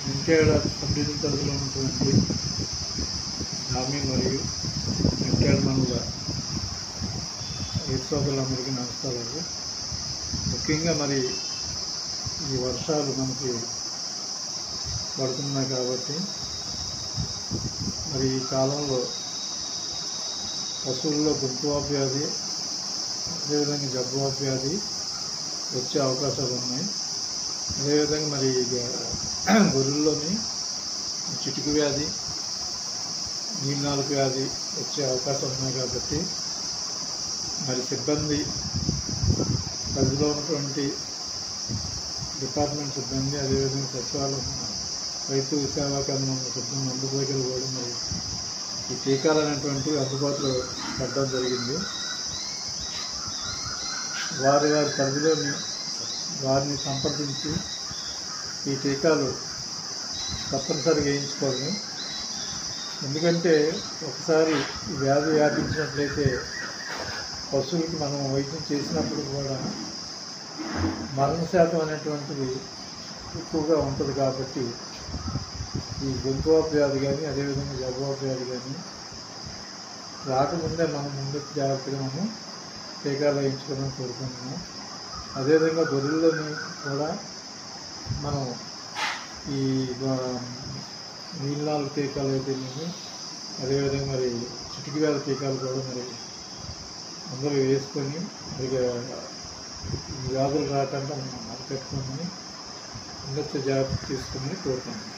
Venkaiah subdivision పరిధిలో ఉన్నటువంటి గ్రామీణ మరియు వెంకయ్య మండల రైతు సోదరులందరికీ నమస్కారాలు. ముఖ్యంగా మరి ఈ వర్షాలు మనకి పడుతున్నాయి కాబట్టి మరి ఈ కాలంలో పశువుల్లో గొంతువాపు వ్యాధి, అదేవిధంగా జబ్బువాపు వ్యాధి వచ్చే అవకాశాలు ఉన్నాయి. అదేవిధంగా మరి గొర్రెల్లోని చిటికి వ్యాధి, నీలినాలుక వ్యాధి వచ్చే అవకాశాలు ఉన్నాయి కాబట్టి మరి సిబ్బంది పరిధిలో ఉన్నటువంటి డిపార్ట్మెంట్ సిబ్బంది, అదేవిధంగా సచివాలయం, రైతు సేవా కేంద్రం సిబ్బంది అందరి దగ్గర కూడా మరి ఈ టీకాలు అనేటువంటివి అందుబాటులో పెట్టడం జరిగింది. వారి పరిధిలోని వారిని సంప్రదించి ఈ టీకాలు తప్పనిసరిగా వేయించుకోవాలి. ఎందుకంటే ఒకసారి ఈ వ్యాధి వ్యాపించినట్లయితే పశువులకి మనం వైద్యం చేసినప్పుడు కూడా మరణ శాతం అనేటువంటిది ఎక్కువగా ఉంటుంది. కాబట్టి ఈ గొంతువాపు వ్యాధి కానీ, అదేవిధంగా జబ్బువాపు వ్యాధి కానీ రాకముందే మనం ముందు జాగ్రత్తగా మనం టీకాలు వేయించుకోవాలని కోరుకుంటున్నాం. అదేవిధంగా గొర్రెల్లోని కూడా మనం ఈ నీలినాలుక టీకాలు అయితే అదేవిధంగా మరి చిటికి వ్యాధి టీకాలు కూడా మరి అందరూ వేసుకొని మరి వ్యాధులు రాకుండా మనం అరికట్టుకొని ముందస్తు జాగ్రత్త తీసుకుని కోరుకుంటున్నాం.